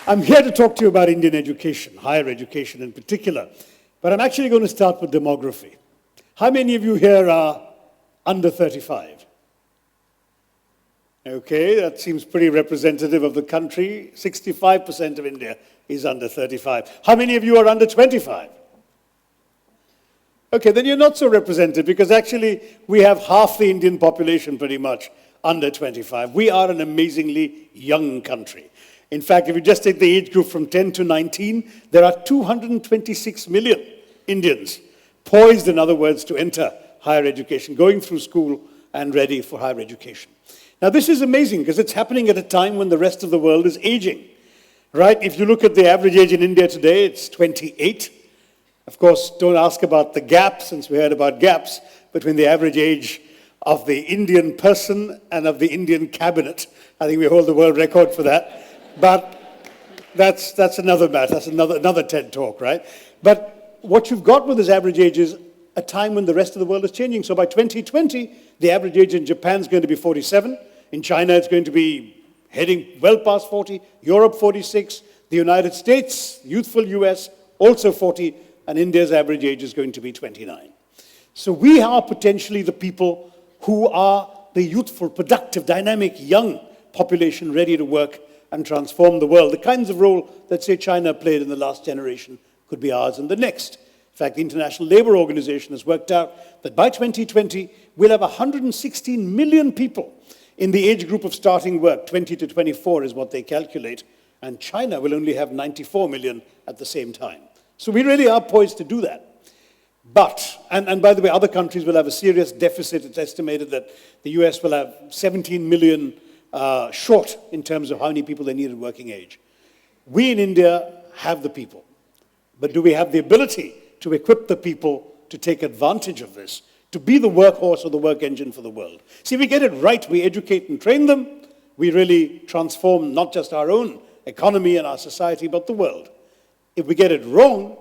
I'm here to talk to you about Indian education, higher education in particular. But I'm actually going to start with demography. How many of you here are under 35? Okay, that seems pretty representative of the country. 65% of India is under 35. How many of you are under 25? Okay, then you're not so representative because actually we have half the Indian population pretty much under 25. We are an amazingly young country. In fact, if you just take the age group from 10 to 19, there are 226 million Indians poised, in other words, to enter higher education, going through school and ready for higher education. Now, this is amazing because it's happening at a time when the rest of the world is aging, right? If you look at the average age in India today, it's 28. Of course, don't ask about the gap, since we heard about gaps between the average age of the Indian person and of the Indian cabinet. I think we hold the world record for that. But that's another matter. That's another TED talk, right? But what you've got with this average age is a time when the rest of the world is changing. So by 2020, the average age in Japan is going to be 47. In China, it's going to be heading well past 40. Europe, 46. The United States, youthful US, also 40. And India's average age is going to be 29. So we are potentially the people who are the youthful, productive, dynamic, young population ready to work and transform the world. The kinds of role that, say, China played in the last generation could be ours in the next. In fact, the International Labour Organization has worked out that by 2020, we'll have 116 million people in the age group of starting work. 20 to 24 is what they calculate. And China will only have 94 million at the same time. So we really are poised to do that. But, and by the way, other countries will have a serious deficit. It's estimated that the US will have 17 million short in terms of how many people they need at working age. We in India have the people. But do we have the ability to equip the people to take advantage of this, to be the workhorse or the work engine for the world? See, if we get it right, we educate and train them, we really transform not just our own economy and our society, but the world. If we get it wrong,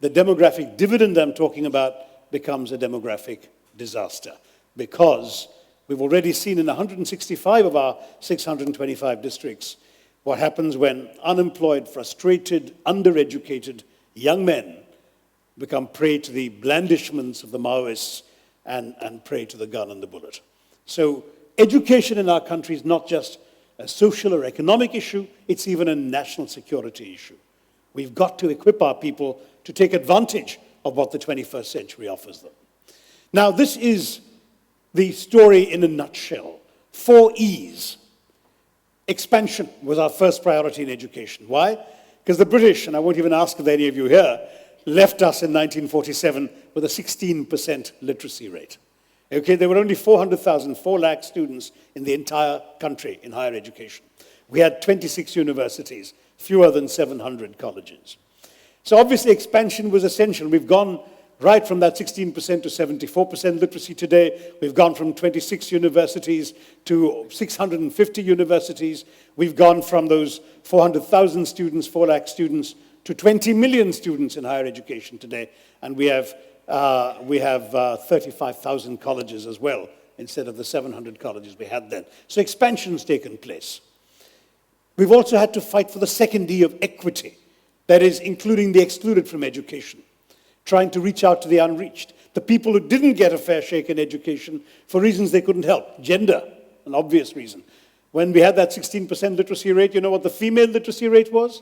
the demographic dividend I'm talking about becomes a demographic disaster, because we've already seen in 165 of our 625 districts what happens when unemployed, frustrated, undereducated young men become prey to the blandishments of the Maoists and prey to the gun and the bullet. So education in our country is not just a social or economic issue, it's even a national security issue. We've got to equip our people to take advantage of what the 21st century offers them. Now, this is the story in a nutshell. 4 E's. Expansion was our first priority in education. Why? Because the British, and I won't even ask if any of you here, left us in 1947 with a 16% literacy rate. Okay, there were only 400,000, 4 lakh students in the entire country in higher education. We had 26 universities, fewer than 700 colleges. So obviously expansion was essential. We've gone right from that 16% to 74% literacy today. We've gone from 26 universities to 650 universities. We've gone from those 400,000 students, 4 lakh students, to 20 million students in higher education today. And we have 35,000 colleges as well, instead of the 700 colleges we had then. So expansion's taken place. We've also had to fight for the second E of equity, that is, including the excluded from education, trying to reach out to the unreached, the people who didn't get a fair shake in education for reasons they couldn't help. Gender, an obvious reason. When we had that 16% literacy rate, you know what the female literacy rate was?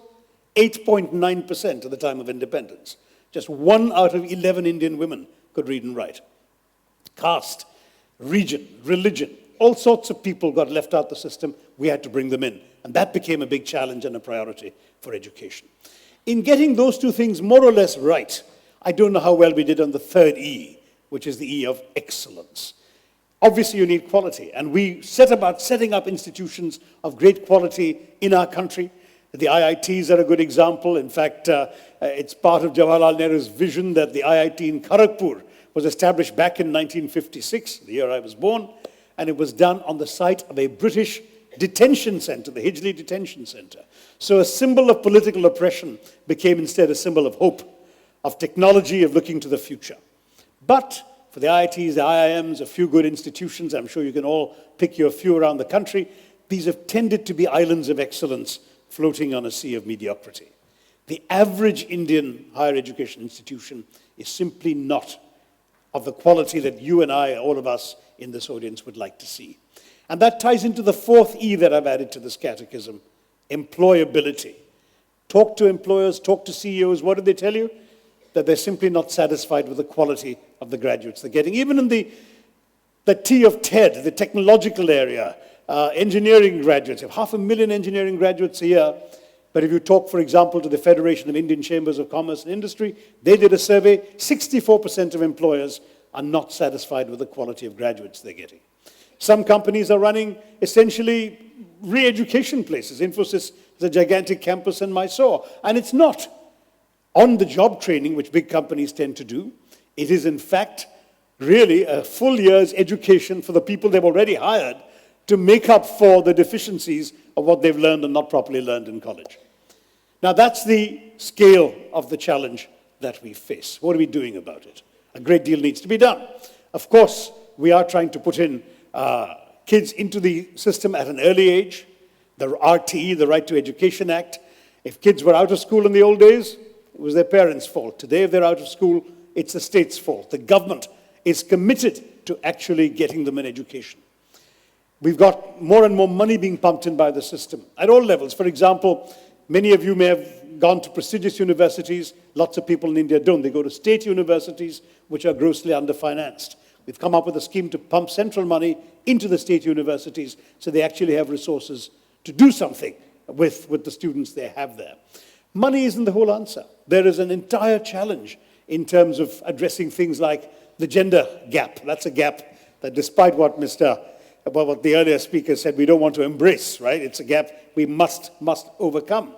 8.9% at the time of independence. Just 1 out of 11 Indian women could read and write. Caste, region, religion, all sorts of people got left out the system. We had to bring them in. And that became a big challenge and a priority for education. In getting those two things more or less right, I don't know how well we did on the third E, which is the E of excellence. Obviously, you need quality. And we set about setting up institutions of great quality in our country. The IITs are a good example. In fact, it's part of Jawaharlal Nehru's vision that the IIT in Kharagpur was established back in 1956, the year I was born, and it was done on the site of a British detention center, the Hijli Detention Center. So a symbol of political oppression became instead a symbol of hope, of technology, of looking to the future. But for the IITs, the IIMs, a few good institutions, I'm sure you can all pick your few around the country, these have tended to be islands of excellence floating on a sea of mediocrity. The average Indian higher education institution is simply not of the quality that you and I, all of us in this audience, would like to see. And that ties into the fourth E that I've added to this catechism, employability. Talk to employers, talk to CEOs. What do they tell you? That they're simply not satisfied with the quality of the graduates they're getting. Even in the T of TED, the technological area, engineering graduates, you have 500,000 engineering graduates a year. But if you talk, for example, to the Federation of Indian Chambers of Commerce and Industry, they did a survey, 64% of employers are not satisfied with the quality of graduates they're getting. Some companies are running essentially re-education places. Infosys is a gigantic campus in Mysore. And it's not on-the-job training, which big companies tend to do. It is, in fact, really a full year's education for the people they've already hired to make up for the deficiencies of what they've learned and not properly learned in college. Now, that's the scale of the challenge that we face. What are we doing about it? A great deal needs to be done. Of course, we are trying to put in kids into the system at an early age. The RTE, the Right to Education Act. If kids were out of school in the old days, it was their parents' fault. Today, if they're out of school, it's the state's fault. The government is committed to actually getting them an education. We've got more and more money being pumped in by the system at all levels. For example, many of you may have gone to prestigious universities. Lots of people in India don't. They go to state universities, which are grossly underfinanced. We've come up with a scheme to pump central money into the state universities so they actually have resources to do something with the students they have there. Money isn't the whole answer. There is an entire challenge in terms of addressing things like the gender gap. That's a gap that, despite what what the earlier speaker said, we don't want to embrace, right? It's a gap we must overcome.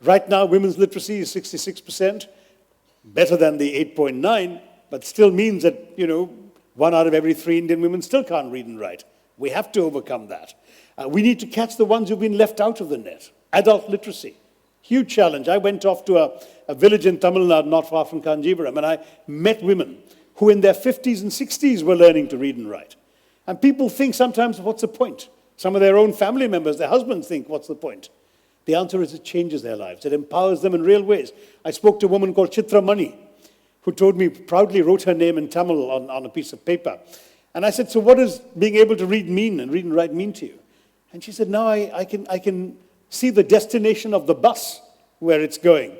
Right now, women's literacy is 66%, better than the 8.9, but still means that, 1 out of every 3 Indian women still can't read and write. We have to overcome that. We need to catch the ones who've been left out of the net. Adult literacy, huge challenge. I went off to a village in Tamil Nadu, not far from Kanjivaram, and I met women who in their 50s and 60s were learning to read and write. And people think sometimes, what's the point? Some of their own family members, their husbands think, what's the point? The answer is it changes their lives. It empowers them in real ways. I spoke to a woman called Chitra Mani, who told me, proudly wrote her name in Tamil on a piece of paper. And I said, so what does being able to read and write mean to you? And she said, now I can see the destination of the bus where it's going.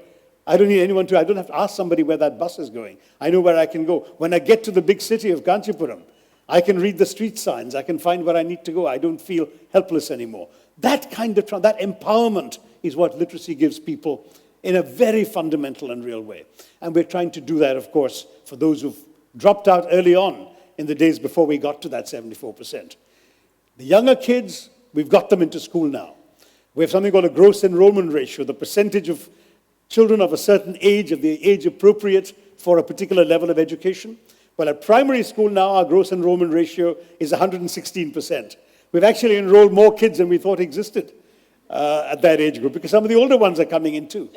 I don't have to ask somebody where that bus is going. I know where I can go. When I get to the big city of Kanchipuram, I can read the street signs. I can find where I need to go. I don't feel helpless anymore. That kind of that empowerment is what literacy gives people in a very fundamental and real way. And we're trying to do that, of course, for those who've dropped out early on in the days before we got to that 74%. The younger kids, we've got them into school now. We have something called a gross enrollment ratio, the percentage of children of a certain age, of the age appropriate for a particular level of education. Well, at primary school now, our gross enrollment ratio is 116%. We've actually enrolled more kids than we thought existed at that age group, because some of the older ones are coming in too.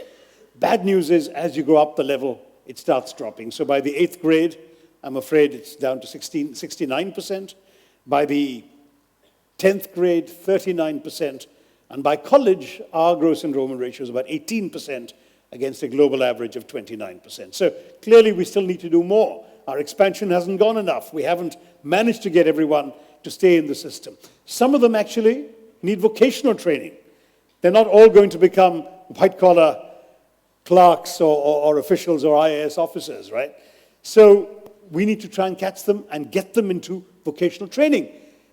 Bad news is, as you go up the level, it starts dropping. So by the 8th grade, I'm afraid it's down to 69%. By the 10th grade, 39%. And by college, our gross enrollment ratio is about 18% against a global average of 29%. So clearly, we still need to do more. Our expansion hasn't gone enough. We haven't managed to get everyone to stay in the system. Some of them actually need vocational training. They're not all going to become white-collar clerks or officials or IAS officers, right? So we need to try and catch them and get them into vocational training.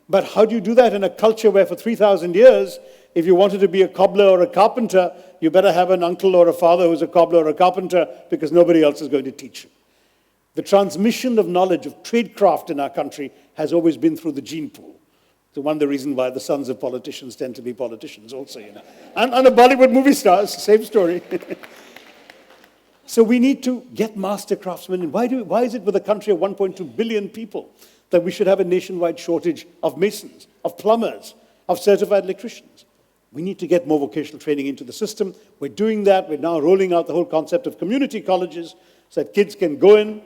But how do you do that in a culture where for 3,000 years, if you wanted to be a cobbler or a carpenter, you better have an uncle or a father who's a cobbler or a carpenter, because nobody else is going to teach you. The transmission of knowledge of tradecraft in our country has always been through the gene pool. So one of the reasons why the sons of politicians tend to be politicians also, And a Bollywood movie stars, same story. So we need to get master craftsmen in. Why is it with a country of 1.2 billion people that we should have a nationwide shortage of masons, of plumbers, of certified electricians? We need to get more vocational training into the system. We're doing that. We're now rolling out the whole concept of community colleges so that kids can go in,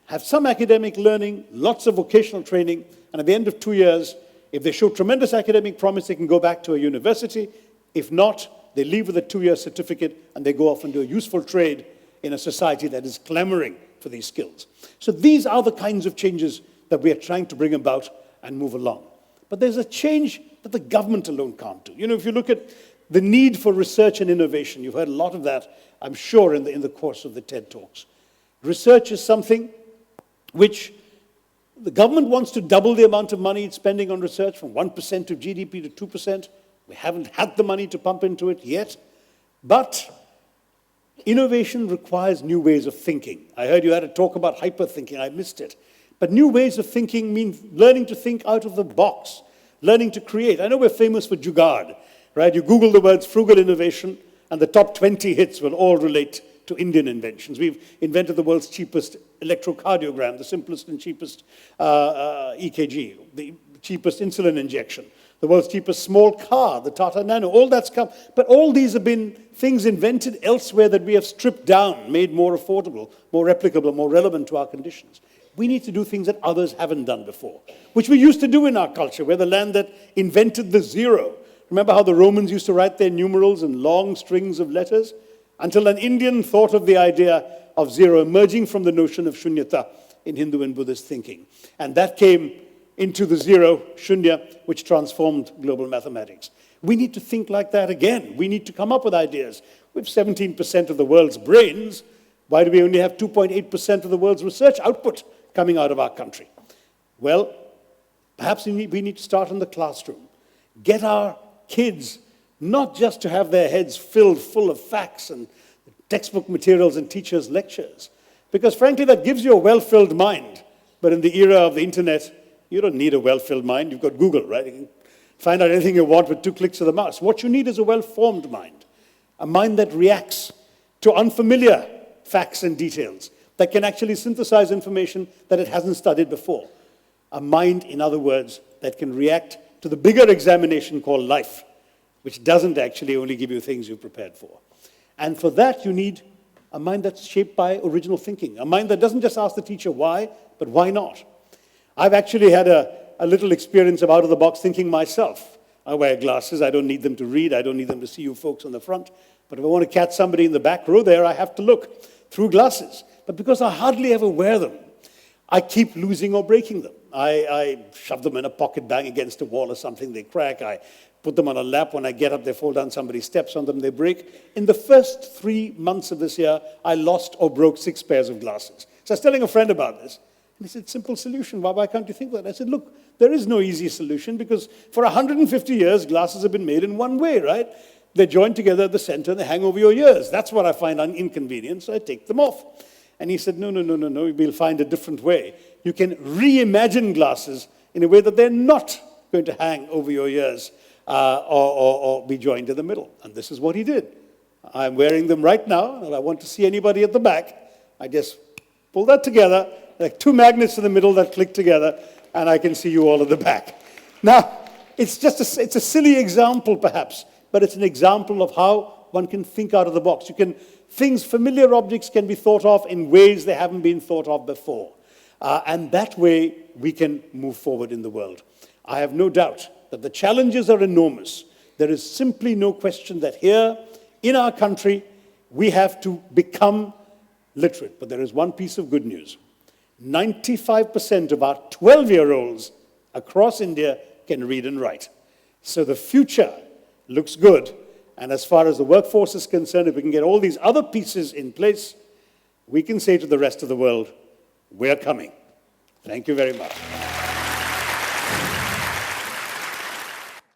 have some academic learning, lots of vocational training, and at the end of 2 years, if they show tremendous academic promise, they can go back to a university. If not, they leave with a 2-year certificate, and they go off and do a useful trade in a society that is clamoring for these skills. So these are the kinds of changes that we are trying to bring about and move along. But there's a change that the government alone can't do. You know, if you look at the need for research and innovation, you've heard a lot of that, I'm sure, in the course of the TED Talks. Research is something which the government wants to double the amount of money it's spending on research from 1% of GDP to 2%. We haven't had the money to pump into it yet. But innovation requires new ways of thinking. I heard you had a talk about hyper-thinking. I missed it. But new ways of thinking mean learning to think out of the box, learning to create. I know we're famous for jugaad, right? You Google the words frugal innovation, and the top 20 hits will all relate to Indian inventions. We've invented the world's cheapest electrocardiogram, the simplest and cheapest EKG, the cheapest insulin injection, the world's cheapest small car, the Tata Nano, all that's come. But all these have been things invented elsewhere that we have stripped down, made more affordable, more replicable, more relevant to our conditions. We need to do things that others haven't done before, which we used to do in our culture. We're the land that invented the zero. Remember how the Romans used to write their numerals in long strings of letters? Until an Indian thought of the idea of zero, emerging from the notion of shunyata in Hindu and Buddhist thinking. And that came into the zero, shunya, which transformed global mathematics. We need to think like that again. We need to come up with ideas. We have 17% of the world's brains. Why do we only have 2.8% of the world's research output coming out of our country? Well, perhaps we need to start in the classroom. Get our kids not just to have their heads filled full of facts and textbook materials and teachers' lectures, because frankly, that gives you a well-filled mind. But in the era of the internet, you don't need a well-filled mind. You've got Google, right? You can find out anything you want with 2 clicks of the mouse. What you need is a well-formed mind, a mind that reacts to unfamiliar facts and details, that can actually synthesize information that it hasn't studied before. A mind, in other words, that can react to the bigger examination called life, which doesn't actually only give you things you've prepared for. And for that, you need a mind that's shaped by original thinking, a mind that doesn't just ask the teacher why, but why not? I've actually had a little experience of out-of-the-box thinking myself. I wear glasses. I don't need them to read. I don't need them to see you folks on the front. But if I want to catch somebody in the back row there, I have to look through glasses. But because I hardly ever wear them, I keep losing or breaking them. I shove them in a pocket bag against a wall or something, they crack. I put them on a lap. When I get up, they fall down. Somebody steps on them, they break. In the first 3 months of this year, I lost or broke 6 pairs of glasses. So I was telling a friend about this. And he said, simple solution. Why can't you think of that? I said, look, there is no easy solution because for 150 years, glasses have been made in one way, right? They're joined together at the center and they hang over your ears. That's what I find inconvenient, so I take them off. And he said, no, we'll find a different way. You can reimagine glasses in a way that they're not going to hang over your ears or be joined in the middle. And this is what he did. I'm wearing them right now, and I want to see anybody at the back. I just pull that together, like 2 magnets in the middle that click together, and I can see you all at the back. Now, it's a silly example, perhaps, but it's an example of how one can think out of the box. Familiar objects can be thought of in ways they haven't been thought of before. And that way, we can move forward in the world. I have no doubt that the challenges are enormous. There is simply no question that here, in our country, we have to become literate. But there is one piece of good news. 95% of our 12-year-olds across India can read and write. So the future looks good. And as far as the workforce is concerned, if we can get all these other pieces in place, we can say to the rest of the world, we're coming. Thank you very much.